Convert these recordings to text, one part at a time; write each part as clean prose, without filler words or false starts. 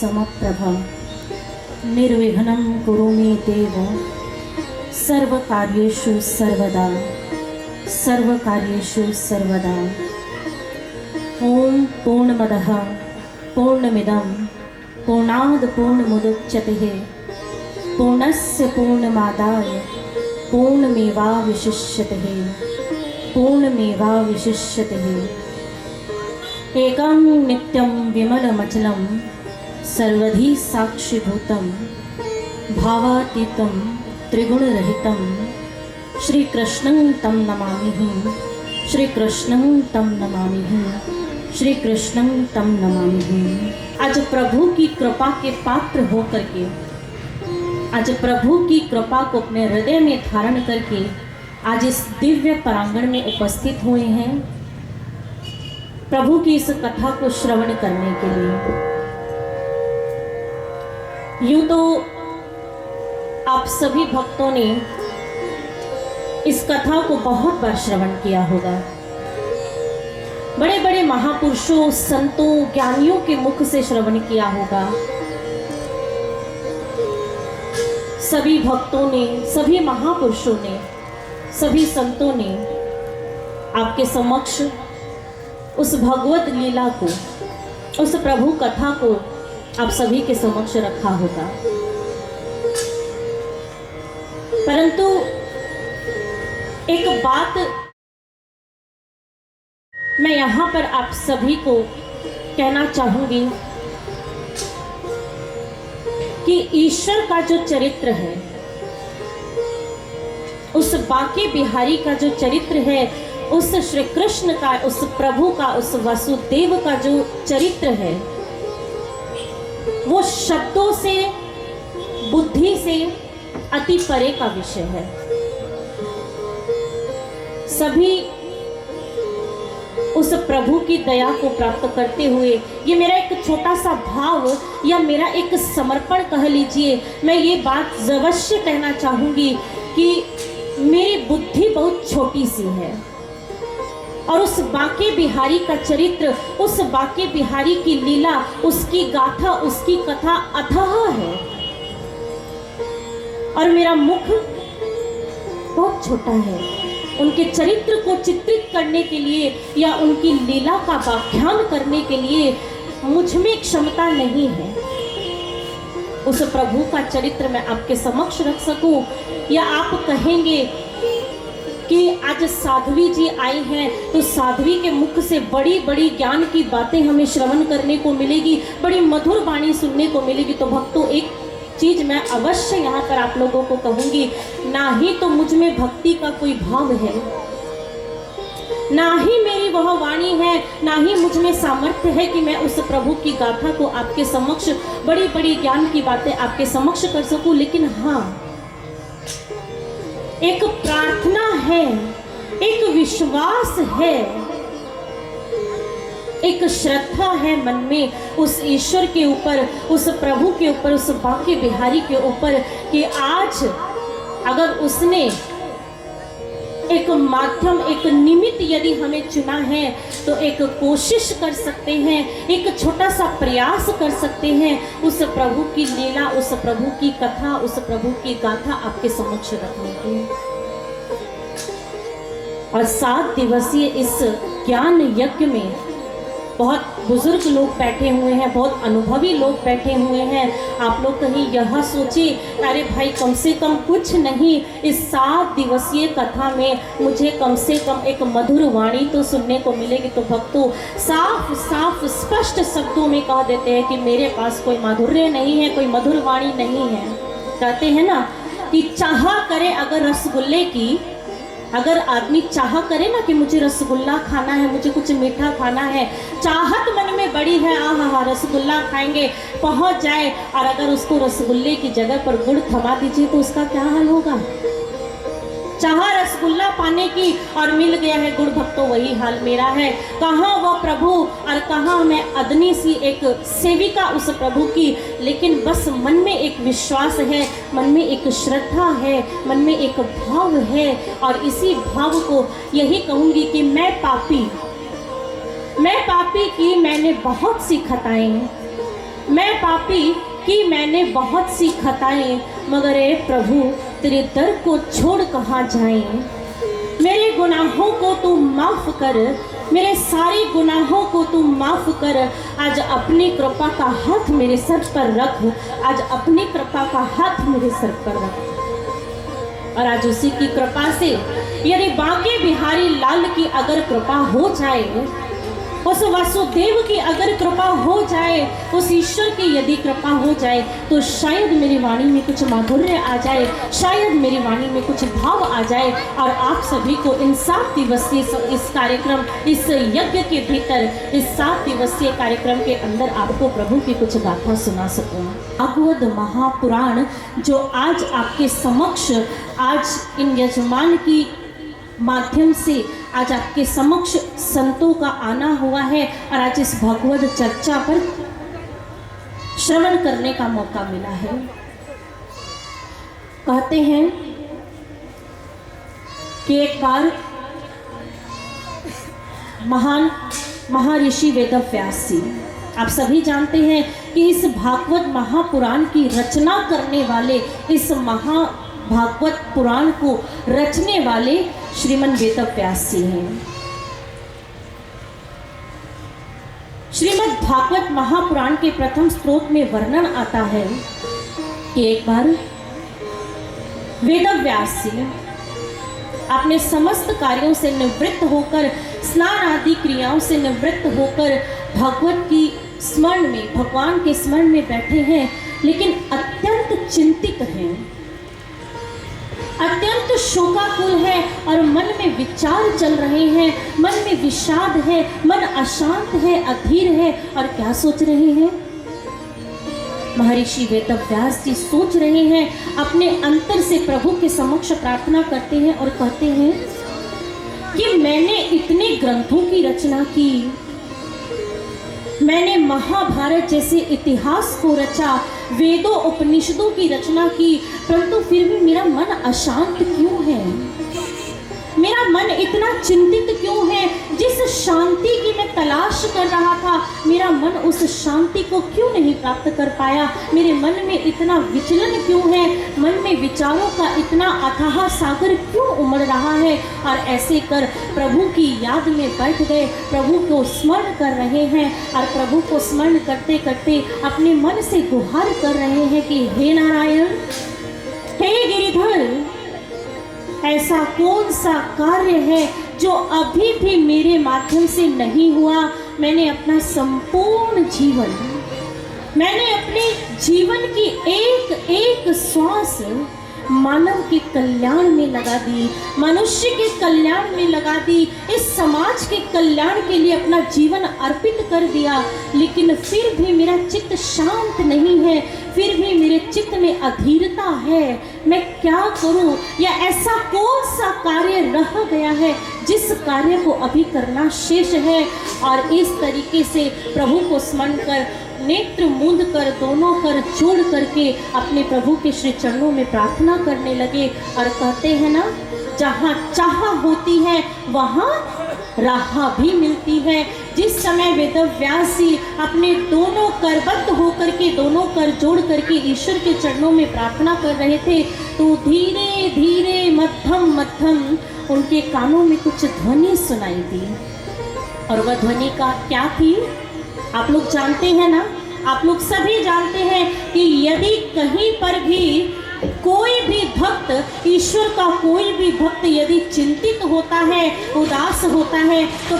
समप्रभं निर्विघ्नं कुरु मे देव सर्वकार्येषु सर्वदा ओम पूर्णमदः पूर्णमिदं पूर्णाद् पूर्णमुदच्यते पूर्णस्य पूर्णमादाय पूर्णमेवावशिष्यते एकं नित्यं विमलमचलं सर्वधी साक्षिभूतं भावातीतं त्रिगुणरहितं श्रीकृष्णं तं नमामि। आज प्रभु की कृपा के पात्र हो करके, आज प्रभु की कृपा को अपने हृदय में धारण करके आज इस दिव्य प्रांगण में उपस्थित हुए हैं प्रभु की इस कथा को श्रवण करने के लिए। यूं तो आप सभी भक्तों ने इस कथा को बहुत बार श्रवण किया होगा। बड़े बड़े महापुरुषों, संतों, ज्ञानियों के मुख से श्रवण किया होगा। सभी भक्तों ने, सभी महापुरुषों ने, सभी संतों ने आपके समक्ष उस भगवत लीला को, उस प्रभु कथा को आप सभी के समक्ष रखा होगा। परंतु एक बात मैं यहाँ पर आप सभी को कहना चाहूंगी कि ईश्वर का जो चरित्र है, उस बांके बिहारी का जो चरित्र है, उस श्री कृष्ण का, उस प्रभु का, उस वासुदेव का जो चरित्र है, वो शब्दों से, बुद्धि से अति परे का विषय है। सभी उस प्रभु की दया को प्राप्त करते हुए, ये मेरा एक छोटा सा भाव या मेरा एक समर्पण कह लीजिए, मैं ये बात अवश्य कहना चाहूंगी कि मेरी बुद्धि बहुत छोटी सी है और उस बांके बिहारी का चरित्र, उस बांके बिहारी की लीला, उसकी गाथा, उसकी कथा अथाह है और मेरा मुख बहुत छोटा है। उनके चरित्र को चित्रित करने के लिए या उनकी लीला का व्याख्यान करने के लिए मुझ में क्षमता नहीं है। उस प्रभु का चरित्र मैं आपके समक्ष रख सकूं, या आप कहेंगे कि आज साध्वी जी आई हैं तो साध्वी के मुख से बड़ी बड़ी ज्ञान की बातें हमें श्रवण करने को मिलेगी, बड़ी मधुर वाणी सुनने को मिलेगी। तो भक्तों, एक चीज मैं अवश्य यहाँ पर आप लोगों को कहूंगी, ना ही तो मुझ में भक्ति का कोई भाव है, ना ही मेरी वह वाणी है, ना ही मुझ में सामर्थ्य है कि मैं उस प्रभु की गाथा को आपके समक्ष, बड़ी बड़ी ज्ञान की बातें आपके समक्ष कर सकूं। लेकिन हाँ, एक प्रार्थना है, एक विश्वास है, एक श्रद्धा है मन में उस ईश्वर के ऊपर, उस प्रभु के ऊपर, उस बांके बिहारी के ऊपर कि आज अगर उसने एक माध्यम, एक निमित्त यदि हमें चुना है तो एक कोशिश कर सकते हैं, एक छोटा सा प्रयास कर सकते हैं उस प्रभु की लीला, उस प्रभु की कथा, उस प्रभु की गाथा आपके समक्ष रखने की। और 7 दिवसीय इस ज्ञान यज्ञ में बहुत बुजुर्ग लोग बैठे हुए हैं, बहुत अनुभवी लोग बैठे हुए हैं। आप लोग कहीं यह सोचिए, अरे भाई कम से कम कुछ नहीं, इस 7 दिवसीय कथा में मुझे कम से कम एक मधुर वाणी तो सुनने को मिलेगी। तो भक्तों, साफ साफ स्पष्ट शब्दों में कह देते हैं कि मेरे पास कोई माधुर्य नहीं है, कोई मधुर वाणी नहीं है। कहते हैं ना कि चाह करे अगर रसगुल्ले की, अगर आदमी चाह करे ना कि मुझे रसगुल्ला खाना है, मुझे कुछ मीठा खाना है, चाहत मन में बड़ी है, आहा रसगुल्ला खाएंगे, पहुंच जाए और अगर उसको रसगुल्ले की जगह पर गुड़ थमा दीजिए तो उसका क्या हाल होगा। चाह रसगुल्ला पाने की और मिल गया है गुड़, भक्तों वही हाल मेरा है। कहाँ वो प्रभु और कहाँ मैं अदनी सी एक सेविका उस प्रभु की। लेकिन बस मन में एक विश्वास है, मन में एक श्रद्धा है, मन में एक भाव है और इसी भाव को यही कहूँगी कि मैं पापी की मैंने बहुत सी खताएं, मैं पापी कि मैंने बहुत सी खताएं, मगर ए प्रभु तेरे दर को छोड़ कहाँ जाएं। मेरे गुनाहों को तू माफ़ कर, मेरे सारे गुनाहों को तू माफ़ कर। आज अपनी कृपा का हाथ मेरे सर पर रख, आज अपनी कृपा का हाथ मेरे सर पर रख। और आज उसी की कृपा से यदि बांके बिहारी लाल की अगर कृपा हो जाए, उस वासुदेव की अगर कृपा हो जाए, उस ईश्वर की यदि कृपा हो जाए, तो शायद मेरी वाणी में कुछ माधुर्य आ जाए, शायद मेरी वाणी में कुछ भाव आ जाए और आप सभी को इन 7 दिवसीय इस कार्यक्रम, इस यज्ञ के भीतर, इस 7 दिवसीय कार्यक्रम के अंदर आपको प्रभु की कुछ गाथा सुना सकूं। भागवत महापुराण जो आज आपके समक्ष, आज इन यजमान की माध्यम से आज आपके समक्ष संतों का आना हुआ है और आज इस भगवत चर्चा पर श्रवण करने का मौका मिला है। कहते हैं कि एक बार महान महर्षि वेदव्यास जी, आप सभी जानते हैं कि इस भागवत महापुराण की रचना करने वाले, इस भागवत पुराण को रचने वाले श्रीमन वेदव्यास जी हैं। श्रीमद् भागवत महापुराण के प्रथम स्त्रोत में वर्णन आता है कि एक बार वेदव्यास जी अपने समस्त कार्यों से निवृत्त होकर, स्नान आदि क्रियाओं से निवृत्त होकर भगवत की स्मरण में, भगवान के स्मरण में बैठे हैं, लेकिन अत्यंत चिंतित हैं, अत्यंत शोकाकुल है और मन में विचार चल रहे हैं, मन में विषाद है, मन अशांत है, अधीर है। और क्या सोच रहे हैं? महर्षि वेदव्यास जी सोच रहे हैं, अपने अंतर से प्रभु के समक्ष प्रार्थना करते हैं और कहते हैं कि मैंने इतने ग्रंथों की रचना की, मैंने महाभारत जैसे इतिहास को रचा, वेदों उपनिषदों की रचना की, परंतु फिर भी मेरा मन अशांत क्यों है? मेरा मन इतना चिंतित क्यों है? जिस शांति की मैं तलाश कर रहा था, मेरा मन उस शांति को क्यों नहीं प्राप्त कर पाया? मेरे मन में इतना विचलन क्यों है? मन में विचारों का इतना अथाह सागर क्यों उमड़ रहा है? और ऐसे कर प्रभु की याद में बैठ गए, प्रभु को स्मरण कर रहे हैं और प्रभु को स्मरण करते करते अपने मन से गुहार कर रहे हैं कि हे नारायण, हे गिरिधर, ऐसा कौन सा कार्य है जो अभी भी मेरे माध्यम से नहीं हुआ? मैंने अपना संपूर्ण जीवन, मैंने अपने जीवन की एक एक श्वास मानव के कल्याण में लगा दी, मनुष्य के कल्याण में लगा दी, इस समाज के कल्याण के लिए अपना जीवन अर्पित कर दिया, लेकिन फिर भी मेरा चित्त शांत नहीं है, फिर भी मेरे चित्त में अधीरता है। मैं क्या करूं? या ऐसा कौन सा कार्य रह गया है जिस कार्य को अभी करना शेष है? और इस तरीके से प्रभु को स्मरण कर, नेत्र मूंद कर, दोनों कर जोड़ करके अपने प्रभु के श्री चरणों में प्रार्थना करने लगे और कहते हैं ना, जहाँ चाह होती है वहाँ राह भी मिलती है। जिस समय वेदव्यास जी अपने दोनों करबद्ध होकर के, दोनों कर जोड़ करके ईश्वर के चरणों में प्रार्थना कर रहे थे, तो धीरे धीरे मध्यम मध्यम उनके कानों में कुछ ध्वनि सुनाई दी। और वह ध्वनि का क्या थी? आप लोग जानते हैं ना, आप लोग सभी जानते हैं कि यदि कहीं पर भी कोई भी भक्त, ईश्वर का कोई भी भक्त यदि चिंतित होता है, उदास होता है, तो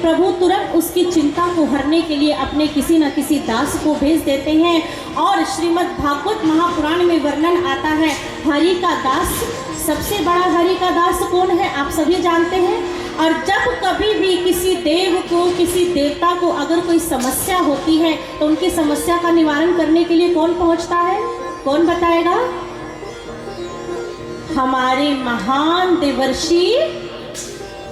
प्रभु तुरंत उसकी चिंता को हरने के लिए अपने किसी न किसी दास को भेज देते हैं। और श्रीमद् भागवत महापुराण में वर्णन आता है, हरि का दास, सबसे बड़ा हरि का दास कौन है? आप सभी जानते हैं। और जब कभी भी किसी देव को, किसी देवता को अगर कोई समस्या होती है, तो उनकी समस्या का निवारण करने के लिए कौन पहुंचता है? कौन बताएगा? हमारे महान देवर्षि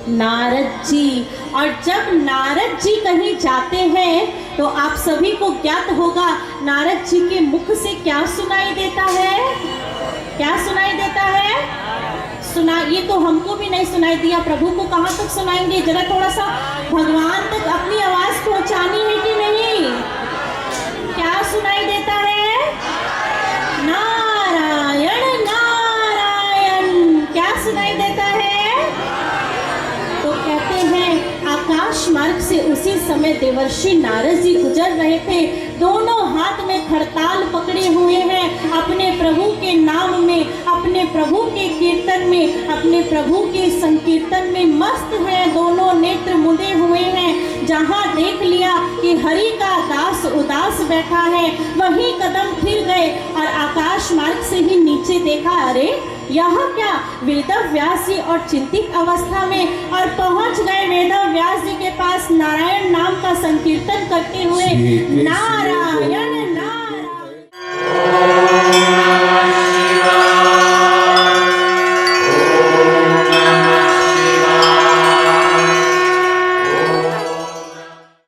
नारद जी। और जब नारद जी कहीं जाते हैं तो आप सभी को ज्ञात होगा, नारद जी के मुख से क्या सुनाई देता है? क्या सुनाई देता है? ये तो हमको भी नहीं सुनाई दिया, प्रभु को कहाँ तक सुनाएंगे? जरा थोड़ा सा भगवान तक अपनी आवाज पहुंचानी है कि नहीं? क्या क्या सुनाई देता है? नारायण नारायण। क्या सुनाई देता है? तो कहते हैं आकाश मार्ग से उसी समय देवर्षि नारद जी गुजर रहे थे, दोनों हाथ में खड़ताल पकड़े हुए हैं, अपने प्रभु के नाम में, अपने प्रभु के कीर्तन में, अपने प्रभु के संकीर्तन में मस्त हैं, दोनों नेत्र मुदे हुए हैं। जहाँ देख लिया कि हरि का दास उदास बैठा है, वही कदम फिर गए और आकाश मार्ग से ही नीचे देखा, अरे यहाँ क्या? वेदव्यास जी और चिंतित अवस्था में, और पहुंच गए वेदव्यास जी के पास नारायण नाम का संकीर्तन करते हुए, नारायण नारायण।